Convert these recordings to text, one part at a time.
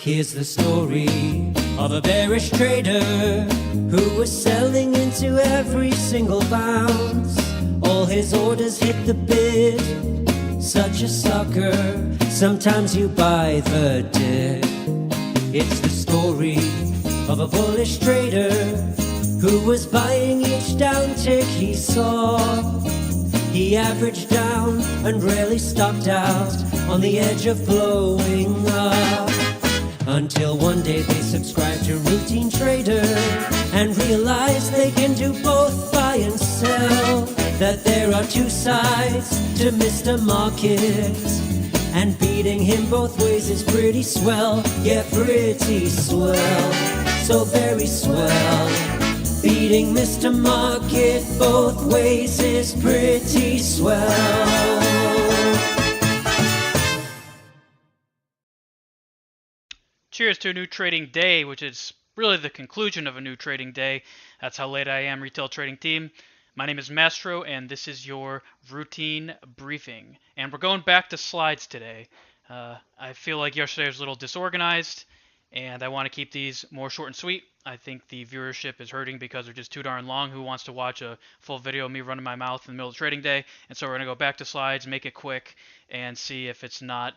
Here's the story of a bearish trader who was selling into every single bounce. All his orders hit the bid, such a sucker. Sometimes you buy the dip. It's the story of a bullish trader who was buying each down tick he saw. He averaged down and rarely stopped out on the edge of blowing up. Until one day they subscribed to Routine Trader and realized they can do both buy and sell. That there are two sides to Mr. Market, and beating him both ways is pretty swell. Yeah, pretty swell, so very swell. Beating Mr. Market both ways is pretty swell. Cheers to a new trading day, which is really the conclusion of a new trading day. That's how late I am, retail trading team. My name is Mastro, and this is your routine briefing. And we're going back to slides today. I feel like yesterday was a little disorganized, and I want to keep these more short and sweet. I think the viewership is hurting because they're just too darn long. Who wants to watch a full video of me running my mouth in the middle of trading day? And so we're going to go back to slides, make it quick, and see if it's not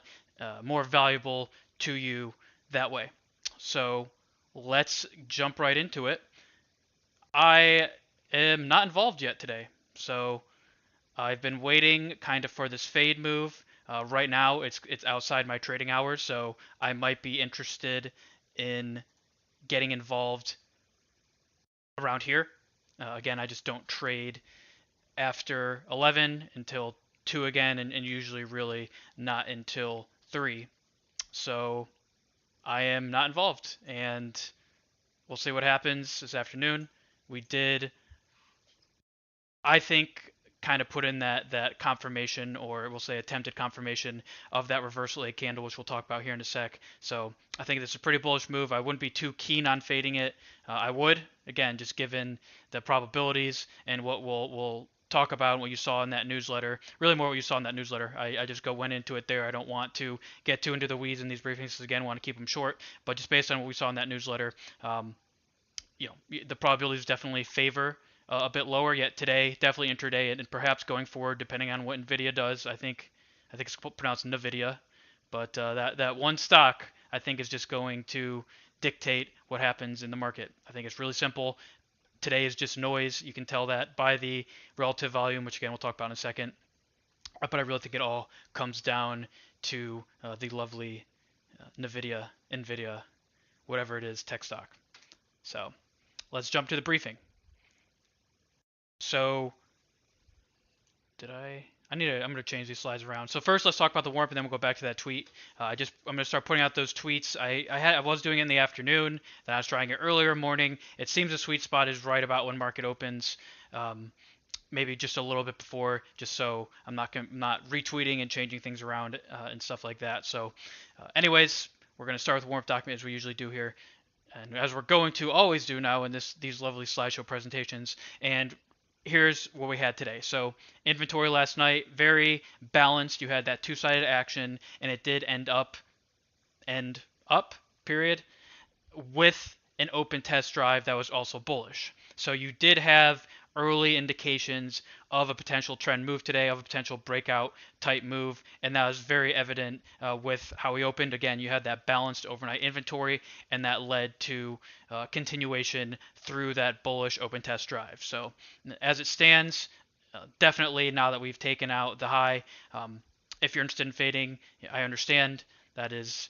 more valuable to you that way. So let's jump right into it. I am not involved yet today, so I've been waiting kind of for this fade move. Right now it's outside my trading hours, so I might be interested in getting involved around here. Again, I just don't trade after 11 until 2 again, and usually really not until 3. So I am not involved, and we'll see what happens this afternoon. We did, I think, kind of put in that confirmation, or we'll say attempted confirmation of that reversal A candle, which we'll talk about here in a sec. So I think this is a pretty bullish move. I wouldn't be too keen on fading it. I would, again, just given the probabilities and what we'll talk about and what you saw in that newsletter. Really more what you saw in that newsletter. I just went into it there. I don't want to get too into the weeds in these briefings. Again, I want to keep them short. But just based on what we saw in that newsletter, the probabilities definitely favor a bit lower. Yet today, definitely intraday, and perhaps going forward, depending on what Nvidia does. I think it's pronounced Nvidia, but that one stock I think is just going to dictate what happens in the market. I think it's really simple. Today is just noise. You can tell that by the relative volume, which again we'll talk about in a second. But I really think it all comes down to the lovely Nvidia, whatever it is, tech stock. So let's jump to the briefing. So I'm going to change these slides around. So first, let's talk about the warmth, and then we'll go back to that tweet. I'm going to start putting out those tweets. I was doing it in the afternoon, then I was trying it earlier morning. It seems the sweet spot is right about when market opens, maybe just a little bit before, just so I'm not retweeting and changing things around and stuff like that. So anyways, we're going to start with the warmth document as we usually do here, and as we're going to always do now in these lovely slideshow presentations. And here's what we had today. So inventory last night, very balanced. You had that two-sided action, and it did end up period, with an open test drive that was also bullish. So you did have early indications of a potential trend move today, of a potential breakout type move, and that was very evident with how we opened. Again, you had that balanced overnight inventory, and that led to continuation through that bullish open test drive. So as it stands, definitely now that we've taken out the high, if you're interested in fading, I understand. That is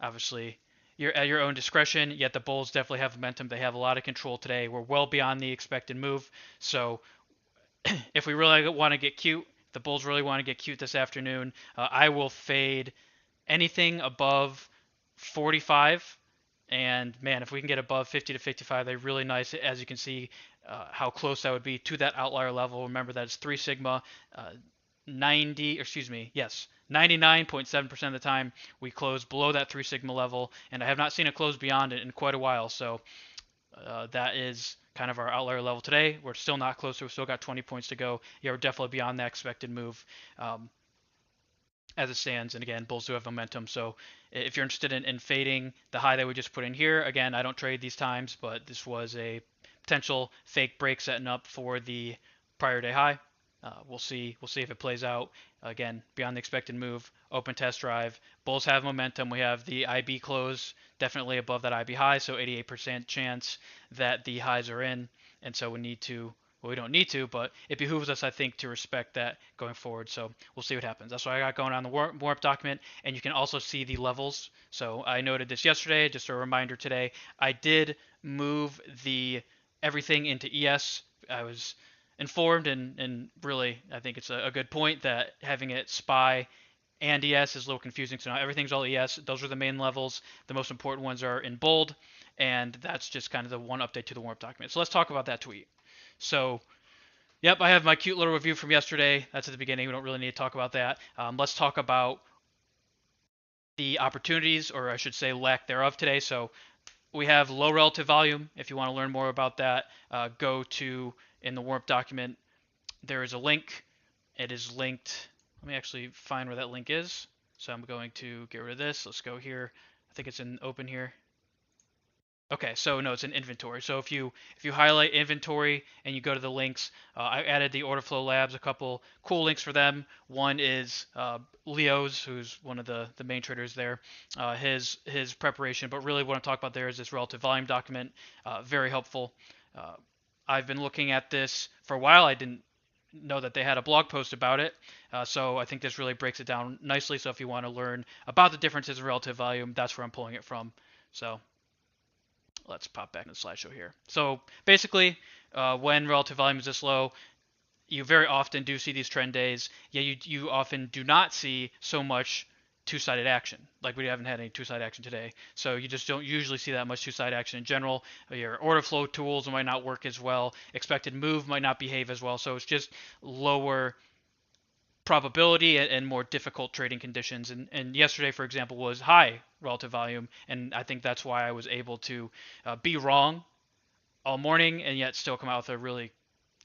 obviously you're at your own discretion, yet the bulls definitely have momentum. They have a lot of control today. We're well beyond the expected move. So if we really want to get cute, the bulls really want to get cute this afternoon, I will fade anything above 45. And man, if we can get above 50 to 55, they're really nice. As you can see, how close that would be to that outlier level. Remember that it's 3 sigma, 99.7% of the time we close below that 3 sigma level, and I have not seen it close beyond it in quite a while. So that is kind of our outlier level today. We're still not close. We've still got 20 points to go. Yeah, we're definitely beyond that expected move. as it stands. And again, bulls do have momentum. So if you're interested in fading the high that we just put in here, again, I don't trade these times, but this was a potential fake break setting up for the prior day high. We'll see. We'll see if it plays out. Again, beyond the expected move, open test drive. Bulls have momentum. We have the IB close definitely above that IB high, so 88% chance that the highs are in, and so we need to. Well, we don't need to, but it behooves us, I think, to respect that going forward. So we'll see what happens. That's what I got going on the warm-up document, and you can also see the levels. So I noted this yesterday. Just a reminder today. I did move the everything into ES. I was informed, and really, I think it's a good point that having it SPY and ES is a little confusing. So now everything's all ES. Those are the main levels. The most important ones are in bold, and that's just kind of the one update to the warm-up document. So let's talk about that tweet. So, yep, I have my cute little review from yesterday. That's at the beginning. We don't really need to talk about that. Let's talk about the opportunities, or I should say lack thereof today. So we have low relative volume. If you want to learn more about that, go to in the warm-up document. There is a link. It is linked. Let me actually find where that link is. So I'm going to get rid of this. Let's go here. I think it's in open here. Okay, so no, it's in inventory. So if you highlight inventory and you go to the links, I added the Order Flow Labs, a couple cool links for them. One is Leo's, who's one of the main traders there, his preparation. But really, what I'm talking about there is this relative volume document, very helpful. I've been looking at this for a while. I didn't know that they had a blog post about it, so I think this really breaks it down nicely. So if you want to learn about the differences in relative volume, that's where I'm pulling it from. So let's pop back in the slideshow here. So basically, when relative volume is this low, you very often do see these trend days. Yeah, you often do not see so much two-sided action. Like we haven't had any two-sided action today. So you just don't usually see that much two-sided action in general. Your order flow tools might not work as well. Expected move might not behave as well. So it's just lower probability and more difficult trading conditions. And yesterday, for example, was high relative volume, and I think that's why I was able to be wrong all morning and yet still come out with a really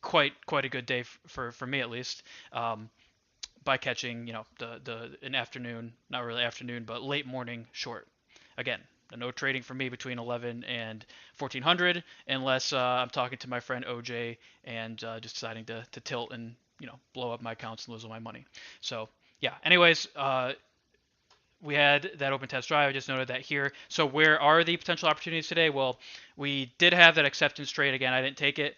quite a good day for me at least, by catching an afternoon, not really afternoon, but late morning short. Again, no trading for me between 11 and 1400 unless I'm talking to my friend OJ and just deciding to tilt and blow up my accounts and lose all my money. So yeah, anyways, we had that open test drive. I just noted that here. So where are the potential opportunities today? Well, we did have that acceptance trade. Again, I didn't take it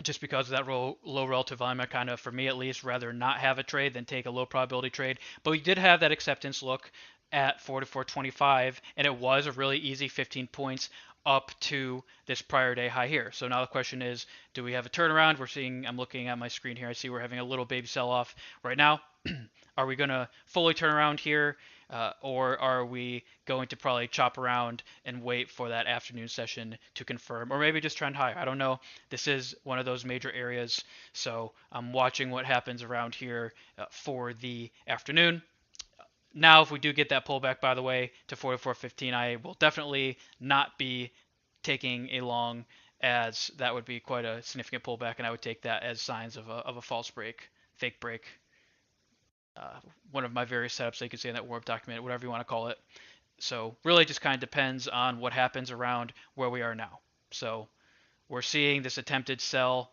just because of that low relative volume. I kind of, for me at least, rather not have a trade than take a low probability trade. But we did have that acceptance look at 44.25, and it was a really easy 15 points up to this prior day high here. So now the question is, do we have a turnaround? I'm looking at my screen here. I see we're having a little baby sell-off right now. Are we going to fully turn around here, or are we going to probably chop around and wait for that afternoon session to confirm, or maybe just trend higher? I don't know. This is one of those major areas, so I'm watching what happens around here for the afternoon. Now, if we do get that pullback, by the way, to 44.15, I will definitely not be taking a long, as that would be quite a significant pullback, and I would take that as signs of a false break, fake break. One of my various setups, so you can see in that warm document, whatever you want to call it. So really just kind of depends on what happens around where we are now. So we're seeing this attempted sell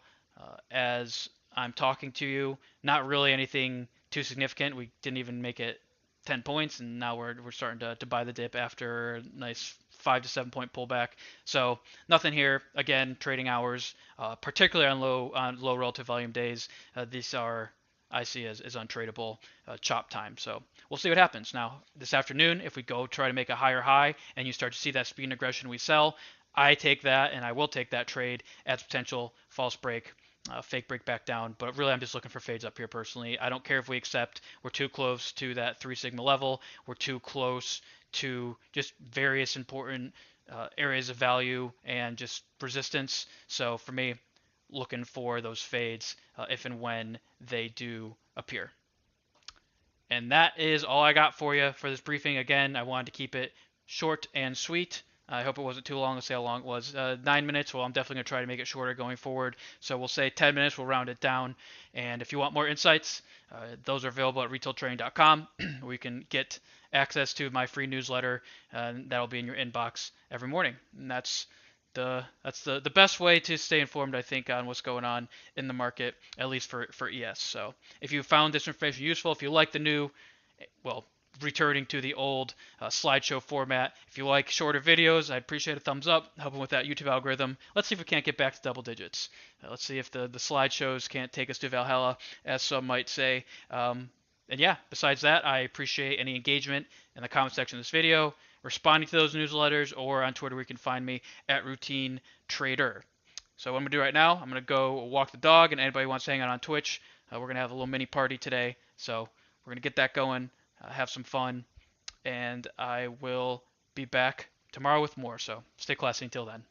as I'm talking to you. Not really anything too significant. We didn't even make it 10 points, and now we're starting to buy the dip after a nice 5 to 7 point pullback. So nothing here. Again, trading hours, particularly on low relative volume days, these are I see as untradeable chop time. So we'll see what happens. Now this afternoon, if we go try to make a higher high and you start to see that speed and aggression we sell, I take that, and I will take that trade as potential false break. Fake break back down, but really I'm just looking for fades up here personally. I don't care if we accept. We're too close to that 3 sigma level. We're too close to just various important areas of value and just resistance. So for me, looking for those fades if and when they do appear. And that is all I got for you for this briefing. Again, I wanted to keep it short and sweet. I hope it wasn't too long. Let's see how long it was. 9 minutes. Well, I'm definitely going to try to make it shorter going forward. So we'll say 10 minutes. We'll round it down. And if you want more insights, those are available at retailtraining.com, where you can get access to my free newsletter. That'll be in your inbox every morning. And that's the best way to stay informed, I think, on what's going on in the market, at least for ES. So if you found this information useful, if you like the new, well, returning to the old slideshow format. If you like shorter videos, I'd appreciate a thumbs up, helping with that YouTube algorithm. Let's see if we can't get back to double digits. Let's see if the slideshows can't take us to Valhalla, as some might say. And yeah, besides that, I appreciate any engagement in the comment section of this video, responding to those newsletters, or on Twitter where you can find me at Routine Trader. So what I'm going to do right now, I'm going to go walk the dog, and anybody who wants to hang out on Twitch, we're going to have a little mini party today. So we're going to get that going, have some fun, and I will be back tomorrow with more. So stay classy until then.